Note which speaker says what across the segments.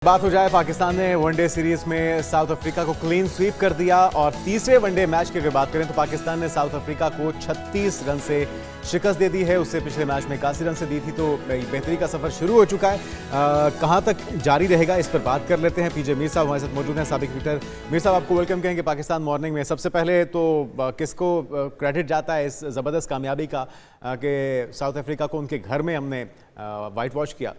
Speaker 1: बात हो जाए, पाकिस्तान ने वनडे सीरीज में साउथ अफ्रीका को क्लीन स्वीप कर दिया और तीसरे वनडे मैच की अगर बात करें तो पाकिस्तान ने साउथ अफ्रीका को 36 रन से शिकस्त दे दी है। उससे पिछले मैच में 81 रन से दी थी, तो बेहतरी का सफर शुरू हो चुका है। कहां तक जारी रहेगा इस पर बात कर लेते हैं। पीजे मीर साहब हमारे साथ मौजूद हैं, साबिक क्रिकेटर। मीर साहब, आपको वेलकम कहेंगे पाकिस्तान मॉर्निंग में। सबसे पहले तो किसको क्रेडिट जाता है इस ज़बरदस्त कामयाबी का कि साउथ अफ्रीका को उनके घर में हमने वाइट वॉश किया?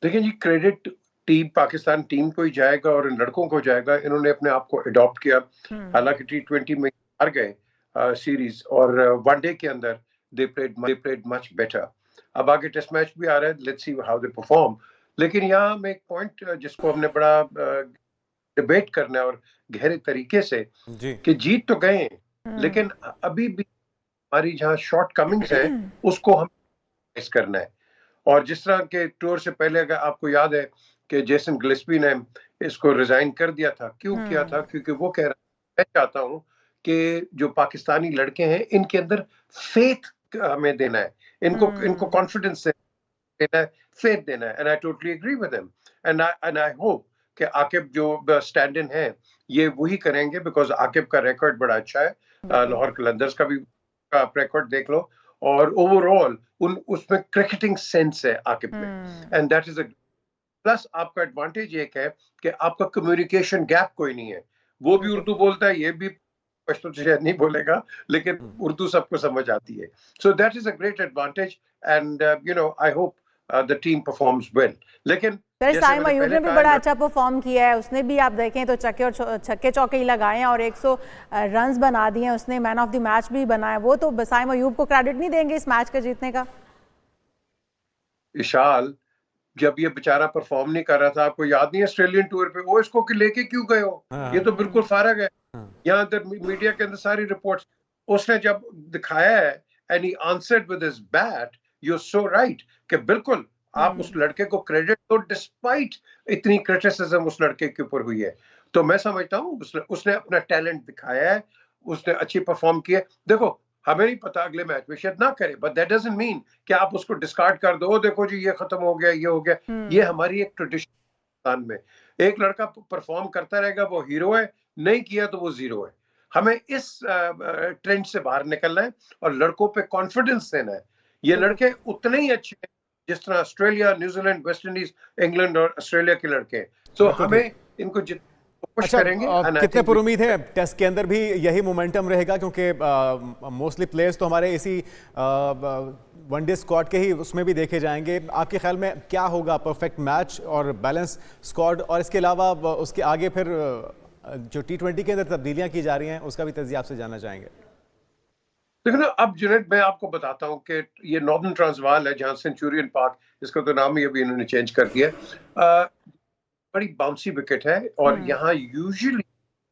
Speaker 2: देखिए जी, क्रेडिट टीम पाकिस्तान टीम को ही जाएगा और इन लड़कों को जाएगा। इन्होंने अपने आप को अडॉप्ट किया। हालांकि T20 में हार गए सीरीज, और वनडे के अंदर दे प्लेड मच बेटर। अब आगे टेस्ट मैच भी आ रहा है, let's see how they perform. लेकिन यहाँ में एक पॉइंट जिसको हमने बड़ा डिबेट करना है और गहरे तरीके से, कि जीत तो गए लेकिन अभी भी हमारी जहाँ शॉर्ट कमिंग्स है उसको हम फेस करना है। और जिस तरह के टूर से पहले, अगर आपको याद है कि जेसन गिलेस्पी ने इसको रिजाइन कर दिया था। क्यों किया था? क्योंकि वो कह रहा है, मैं चाहता हूं कि जो पाकिस्तानी लड़के हैं इनके अंदर फेथ हमें देना है, इनको कॉन्फिडेंस देना है, फेथ देना है। And I totally agree with him, and I hope कि आकिब जो स्टैंड इन है ये वही करेंगे, बिकॉज आकिब का रिकॉर्ड बड़ा अच्छा है। लाहौर कलंदर्स का भी आप रिकॉर्ड देख लो, और ओवरऑल उसमें क्रिकेटिंग सेंस है आकिब में, and that is a plus. आपका एडवांटेज एक है कि आपका कम्युनिकेशन गैप कोई नहीं है। वो भी उर्दू बोलता है, ये भी पश्तो तो शायद नहीं बोलेगा, लेकिन उर्दू सबको समझ आती है। So that is a great advantage, and I hope the team performs well. लेकिन
Speaker 3: साइम अयूब ने भी बड़ा अच्छा परफॉर्म किया है। उसने भी, आप देखें तो छक्के चौके ही लगाए हैं और 100 रन्स बना दिए हैं। उसने मैन ऑफ द मैच भी बनाया। वो तो साइम अयूब को क्रेडिट नहीं देंगे इस मैच के जीतने का?
Speaker 2: इशाल, जब ये बेचारा परफॉर्म नहीं कर रहा था, आपको याद नहीं है ऑस्ट्रेलियन टूर पे, वो इसको लेके क्यों गए हो? ये तो बिल्कुल फारग है। यहाँ अंदर मीडिया के अंदर सारी रिपोर्ट्स उसने जब दिखाया है, and he answered with his bat. You are so right कि बिल्कुल आप उस लड़के को क्रेडिट दो, डिस्पाइट इतनी क्रिटिसिज्म उस लड़के के ऊपर हुई है। तो मैं समझता हूँ उसने अपना टैलेंट दिखाया है, उसने अच्छी परफॉर्म की है। देखो, हमें नहीं पता अगले मैच में शायद ना करे, बट दैट डजंट मीन कि आप उसको डिस्कार्ड कर दो। देखो जी, ये खत्म हो गया, ये हो गया। ये हमारी एक ट्रेडिशन में, एक लड़का परफॉर्म करता रहेगा, वो हीरो है, नहीं किया तो वो जीरो है। हमें इस ट्रेंड से बाहर निकलना है और लड़कों पे कॉन्फिडेंस देना है। ये लड़के उतने ही अच्छे हैं जिस तरह Australia, New Zealand, West Indies, England और ऑस्ट्रेलिया के लड़के हैं। तो हमें इनको पुश करेंगे।
Speaker 1: कितने पर उम्मीद है टेस्ट के अंदर भी यही मोमेंटम रहेगा? क्योंकि मोस्टली प्लेयर्स तो हमारे इसी वनडे स्क्वाड के ही उसमें भी देखे जाएंगे। आपके ख्याल में क्या होगा? परफेक्ट मैच और बैलेंस स्क्वाड, और इसके अलावा उसके आगे फिर जो T20 के अंदर तब्दीलियां की जा रही हैं उसका भी तजिया आपसे जानना चाहेंगे।
Speaker 2: देखो ना, अब जुनेद, मैं आपको बताता हूँ कि ये नॉर्दर्न ट्रांसवाल है, जहाँ सेंचुरियन पार्क, इसका तो नाम ही अभी इन्होंने चेंज कर दिया। बड़ी बाउंसी विकेट है, और यहाँ यूजुअली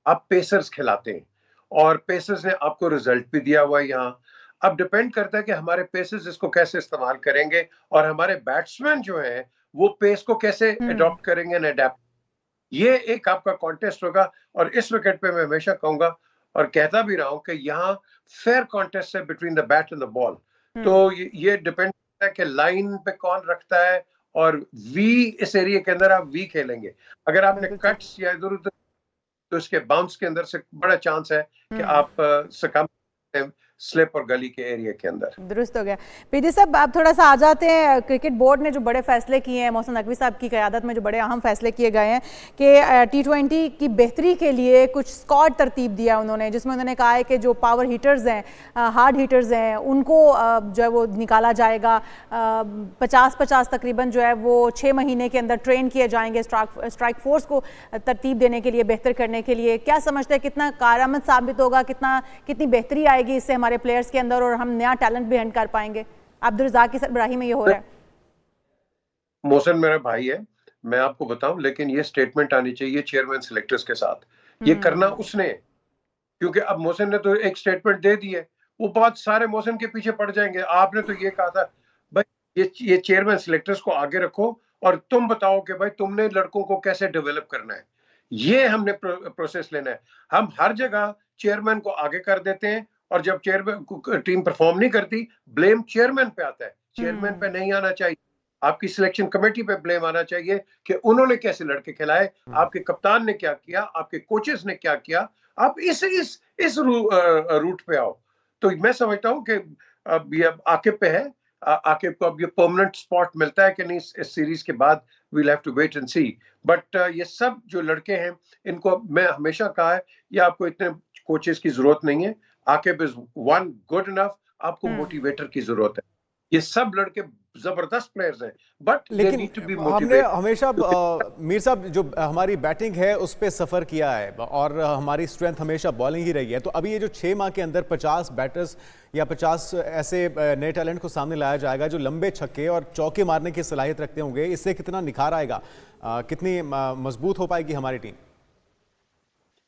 Speaker 2: आप पेसर्स खिलाते हैं, और पेसर्स ने आपको रिजल्ट भी दिया हुआ है यहाँ। अब डिपेंड करता है कि हमारे पेसर्स इसको कैसे इस्तेमाल करेंगे, और हमारे बैट्समैन जो हैं वो पेस को कैसे अडॉप्ट करेंगे एंड अडेप्ट। ये एक आपका कॉन्टेस्ट होगा, और इस विकेट पे मैं हमेशा कहूंगा और कहता भी रहा हूं कि यहाँ फेयर कॉन्टेस्ट है between the bat and the ball. तो ये डिपेंड करता है कि लाइन पे कौन रखता है, और वी इस एरिया के अंदर आप वी खेलेंगे। अगर आपने कट्स या इधर उधर, तो इसके बाउंस के अंदर से बड़ा चांस है कि आप सकम स्लिप और गली के एरिया के अंदर।
Speaker 3: दुरुस्त हो गया। पीडी साहब, आप थोड़ा सा आ जाते हैं। क्रिकेट बोर्ड ने जो बड़े फैसले किए हैं, मोहसिन नकवी साहब की क़यादत में जो बड़े अहम फैसले किए गए हैं कि T20 की बेहतरी के लिए कुछ स्क्वाड तरतीब दिया उन्होंने, जिसमें उन्होंने कहा है कि जो पावर हीटर्स हैं, हार्ड हीटर्स हैं, उनको जो है वो निकाला जाएगा। 50-50 तकरीबन जो है वो 6 महीने के अंदर ट्रेन किए जाएंगे स्ट्राइक फोर्स को तरतीब देने के लिए, बेहतर करने के लिए। क्या समझते हैं कितना कारआमद साबित होगा, कितनी बेहतरी आएगी इससे हमारे प्लेयर्स के अंदर, और हम नया टैलेंट भी हंट कर पाएंगे? अब्दुल रज़ाक की सरबराही में ये हो रहा है।
Speaker 2: मोहसिन मेरा भाई है, मैं आपको बताऊं, लेकिन ये स्टेटमेंट आनी चाहिए चेयरमैन सिलेक्टर्स के साथ। ये करना उसने, क्योंकि अब मोहसिन ने तो एक स्टेटमेंट दे दी है, वो बहुत सारे मोहसिन के पीछे पड़ जाएंगे। आपने तो ये कहा था भाई, ये चेयरमैन सिलेक्टर्स को आगे रखो और तुम बताओ कि भाई तुमने लड़कों को कैसे डेवलप करना है। ये हमने प्रोसेस लेना है। हम हर जगह चेयरमैन को आगे कर देते हैं, और जब चेयरमैन टीम परफॉर्म नहीं करती, ब्लेम चेयरमैन पे आता है। चेयरमैन पे नहीं आना चाहिए। आपकी सिलेक्शन कमेटी पे ब्लेम आना चाहिए कि उन्होंने कैसे लड़के खिलाए, आपके कप्तान ने क्या किया, आपके कोचेस ने क्या किया। आप इस रूट पे आओ। तो मैं समझता हूं कि अब ये आकिब पे है, आकिब को अब ये परमानेंट स्पॉट मिलता है कि नहीं इस सीरीज के बाद, we'll have to wait and see. But ये सब जो लड़के हैं, इनको मैं हमेशा कहा है, ये आपको इतने कोचेस की जरूरत नहीं है। Aqib is one good enough, आपको मोटिवेटर की जरूरत है। ये सब लड़के जबरदस्त प्लेयर्स हैं, बट
Speaker 1: लेकिन
Speaker 2: नीड टू बी
Speaker 1: हमने
Speaker 2: मोटिवेटेड।
Speaker 1: हमेशा मीर साहब जो हमारी बैटिंग है उस पे सफ़र किया है और हमारी स्ट्रेंथ हमेशा बॉलिंग ही रही है। तो अभी ये जो 6 माह के अंदर 50 बैटर्स या 50 ऐसे नए टैलेंट को सामने लाया जाएगा जो लंबे छक्के और चौके मारने की सलाहियत रखते होंगे, इससे कितना निखार आएगा, कितनी मजबूत हो पाएगी हमारी टीम?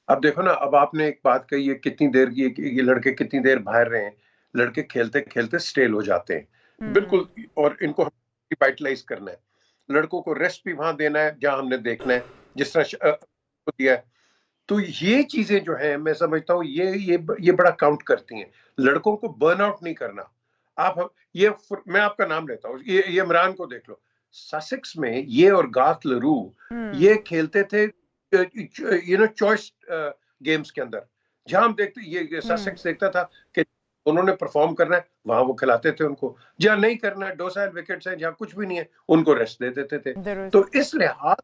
Speaker 2: अब देखो ना, अब आपने एक बात कही है, कितनी देर ये लड़के कितनी देर बाहर रहे हैं। लड़के खेलते खेलते स्टेल हो जाते हैं, बिल्कुल। और इनको रिवाइटलाइज करना है, लड़कों को रेस्ट भी वहां देना है जहां हमने देखना है, जिस तरह दिया है। तो ये चीजें जो है, मैं समझता हूँ ये बड़ा काउंट करती हैं। लड़कों को बर्न आउट नहीं करना। आप ये मैं आपका नाम लेता हूँ, ये इमरान को देख लो। ससेक्स में ये और गाथ लरू ये खेलते थे चॉइस गेम्स के अंदर, जहां हम देखते ये ससेक्स देखता था कि उन्होंने परफॉर्म करना है, वहां वो खिलाते थे उनको। जहां नहीं करना है, डोसाइल विकेट्स हैं, जहां कुछ भी नहीं है, उनको रेस्ट दे देते थे। तो इस लिहाज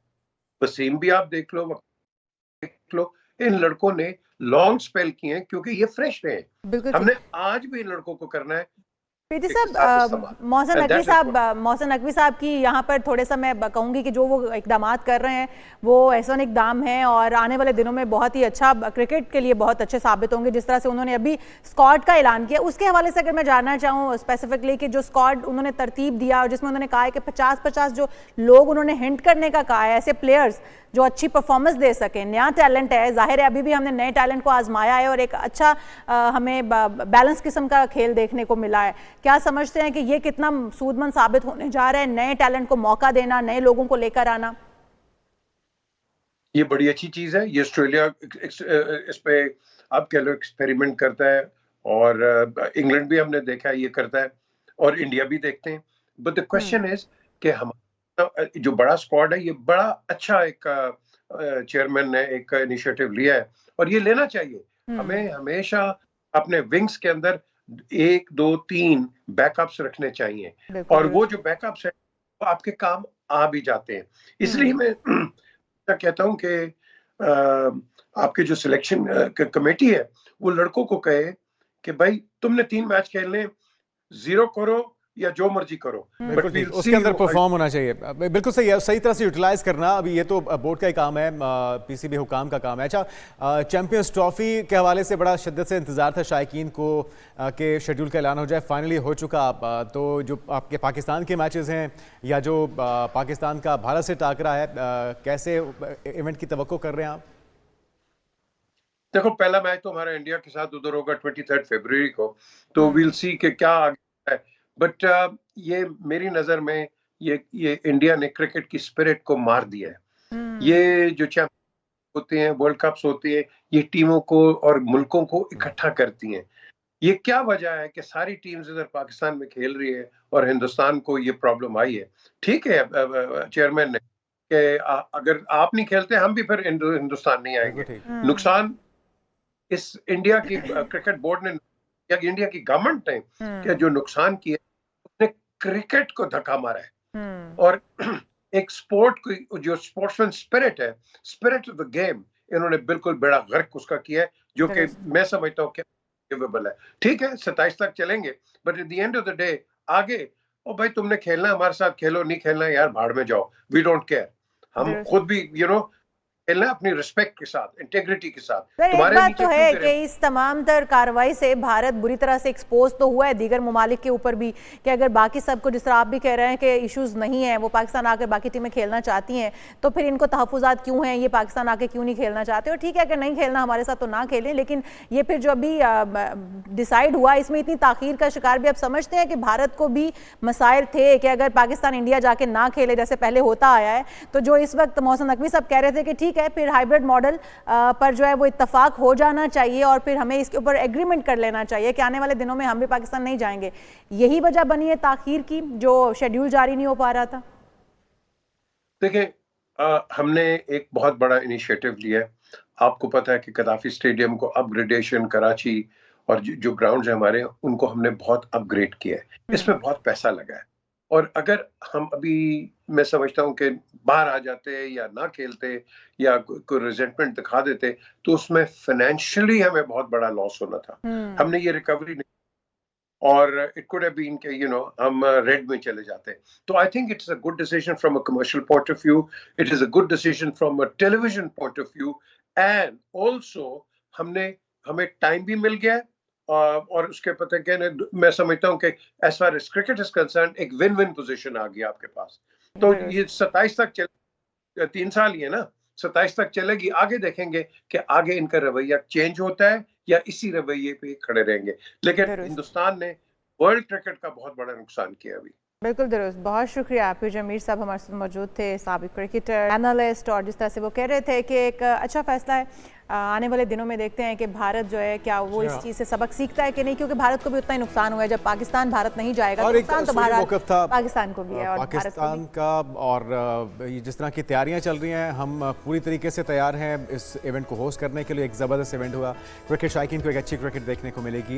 Speaker 2: वसीम भी आप देख लो, इन लड़कों ने लॉन्ग स्पेल किए हैं क्योंकि ये फ्रेश रहे हैं। हमने आज भी इन लड़कों को करना है।
Speaker 3: प्रीति साहब, मोहसिन नकवी साहब की यहाँ पर थोड़े सा मैं कहूँगी कि जो वो इकदामात कर रहे हैं वो ऐसा इकदाम है और आने वाले दिनों में बहुत ही अच्छा, क्रिकेट के लिए बहुत अच्छे साबित होंगे। जिस तरह से उन्होंने अभी स्क्वाड का ऐलान किया, उसके हवाले से अगर मैं जानना चाहूँ स्पेसिफिकली कि जो स्क्वाड उन्होंने तरतीब दिया और जिसमें उन्होंने कहा है कि 50-50 जो लोग उन्होंने हिंट करने का कहा है, ऐसे प्लेयर्स जो अच्छी परफॉर्मेंस दे सकें। नया टैलेंट है, जाहिर है अभी भी हमने नए टैलेंट को आजमाया है और एक अच्छा हमें बैलेंस किस्म का खेल देखने को मिला है। क्या समझते हैं कि ये कितना सूदमंद साबित होने जा रहा है, नए टैलेंट को मौका देना, नए लोगों को लेकर आना?
Speaker 2: ये बड़ी अच्छी चीज है। ये ऑस्ट्रेलिया इस पे आप कह लो एक्सपेरिमेंट करता है, और इंग्लैंड भी हमने देखा है ये करता है, और इंडिया भी देखते हैं। बट द क्वेश्चन इज कि हम जो बड़ा स्क्वाड है, ये बड़ा अच्छा एक चेयरमैन ने एक इनिशिएटिव लिया है और ये लेना चाहिए। हमें हमेशा अपने विंग्स के अंदर 1, 2, 3 बैकअप्स रखने चाहिए, और वो जो बैकअप्स है वो आपके काम आ भी जाते हैं। इसलिए मैं कहता हूं कि आपके जो सिलेक्शन कमेटी है वो लड़कों को कहे कि भाई तुमने 3 मैच खेलने, 0 करो या जो मर्जी करो,
Speaker 1: बिल्कुल उसके अंदर परफॉर्म होना चाहिए। बिल्कुल सही है, सही तरह से यूटिलाइज करना। अभी ये तो बोर्ड का ही काम है, पीसीबी हुकाम का काम है। अच्छा, चैंपियंस ट्रॉफी के हवाले से बड़ा शिद्दत से इंतजार था शायकीन को कि शेड्यूल का ऐलान हो जाए, फाइनली हो चुका। तो जो आपके पाकिस्तान के मैचेस हैं या जो पाकिस्तान का भारत से टाकरा है, कैसे इवेंट की तवक्को कर रहे हैं आप?
Speaker 2: देखो, पहला मैच तो हमारा इंडिया के साथ उधर होगा 23 फरवरी को, तो वील सी कि क्या आगे है। बट ये मेरी नजर में ये इंडिया ने क्रिकेट की स्पिरिट को मार दिया है। ये जो चैंपियन होते हैं, वर्ल्ड कप्स होते हैं, ये टीमों को और मुल्कों को इकट्ठा करती हैं। ये क्या वजह है कि सारी टीम्स इधर पाकिस्तान में खेल रही है और हिंदुस्तान को ये प्रॉब्लम आई है। ठीक है, चेयरमैन ने कि अगर आप नहीं खेलते हम भी फिर हिंदुस्तान नहीं आएंगे। नुकसान इस इंडिया की क्रिकेट बोर्ड ने या इंडिया की गवर्नमेंट ने क्या जो नुकसान किया, उसने क्रिकेट को धक्का मारा है। और एक स्पोर्ट को जो स्पोर्ट्समैन स्पिरिट है, स्पिरिट ऑफ द गेम, इन्होंने बिल्कुल बड़ा गर्क उसका किया है, जो कि मैं समझता हूँ कि गिवेबल है। ठीक है, 27 तक चलेंगे, but at the end of the day आगे, ओ भाई तुमने खेलना हमारे साथ खेलो, नहीं खेलना यार भाड़ में जाओ, वी डोंट केयर। हम खुद भी अपनी रिस्पेक्ट के साथ, इंटेग्रिटी के साथ।
Speaker 3: तुम्हारे बात तो है कि इस तमाम तर कार्रवाई से भारत बुरी तरह से एक्सपोज तो हुआ है दीगर ममालिक के ऊपर भी, कि अगर बाकी सबको, जिस तरह आप भी कह रहे हैं कि इश्यूज नहीं है, वो पाकिस्तान आकर बाकी टीमें खेलना चाहती हैं, तो फिर इनको तहफुजात क्यों हैं, ये पाकिस्तान आके क्यों नहीं खेलना चाहते? और ठीक है, अगर नहीं खेलना हमारे साथ तो ना खेलें, लेकिन ये फिर जो अभी डिसाइड हुआ, इसमें इतनी ताखीर का शिकार भी आप समझते हैं कि भारत को भी मसाइल थे कि अगर पाकिस्तान इंडिया जाके ना खेले जैसे पहले होता आया है, तो जो इस वक्त मोहसिन नकवी साहब कह रहे थे कि ठीक है है, फिर हाइब्रिड मॉडल पर जो है वो इत्तफाक हो जाना चाहिए और फिर हमें इसके ऊपर एग्रीमेंट कर लेना चाहिए कि आने वाले दिनों में हम भी पाकिस्तान नहीं जाएंगे। यही वजह बनी है ताखीर की, जो शेड्यूल जारी नहीं हो पा रहा था।
Speaker 2: देखिए, हमने एक बहुत बड़ा इनिशिएटिव लिया है। आपको पता है कि गद्दाफी स्टेडियम को अपग्रेडेशन, कराची और जो ग्राउंड्स हैं हमारे, उनको हमने बहुत अपग्रेड किया है। इसमें बहुत पैसा लगा है और अगर हम अभी, मैं समझता हूँ कि बाहर आ जाते या ना खेलते या कोई रिजेंटमेंट दिखा देते तो उसमें फाइनेंशियली हमें बहुत बड़ा लॉस होना था। हमने ये रिकवरी नहीं, और इट कुड हैव बीन कि हम रेड में चले जाते। तो I think it's a good decision from a commercial point of view, it is a good decision from a television point of view, and also हमें time भी मिल गया है। और उसके पता क्या, मैं समझता हूँ कि as far as cricket is concern एक विन विन पोजीशन आ गया आपके पास। तो ये 27 तक चल, 3 साल ही है ना, 27 तक चलेगी। आगे देखेंगे कि आगे इनका रवैया चेंज होता है या इसी रवैये पे खड़े रहेंगे। लेकिन हिंदुस्तान ने वर्ल्ड क्रिकेट का बहुत बड़ा नुकसान किया अभी।
Speaker 3: बिल्कुल दुरुस्त, बहुत शुक्रिया। आपके जमीर साहब हमारे साथ मौजूद थे, साबिक क्रिकेटर, एनालिस्ट, और जिस तरह से वो कह रहे थे कि एक अच्छा फैसला है। आने वाले दिनों में देखते हैं कि भारत जो है क्या वो इस चीज़ से सबक सीखता है कि नहीं, क्योंकि भारत को भी उतना ही नुकसान हुआ है। जब पाकिस्तान भारत नहीं जाएगा
Speaker 1: और
Speaker 3: तो
Speaker 1: एक
Speaker 3: नुकसान तो भारत
Speaker 1: था
Speaker 3: पाकिस्तान को भी है और
Speaker 1: पाकिस्तान का। और जिस तरह की तैयारियां चल रही हैं, हम पूरी तरीके से तैयार हैं इस इवेंट को होस्ट करने के लिए। एक ज़बरदस्त इवेंट हुआ, क्रिकेट शायकीन को एक अच्छी क्रिकेट देखने को मिलेगी।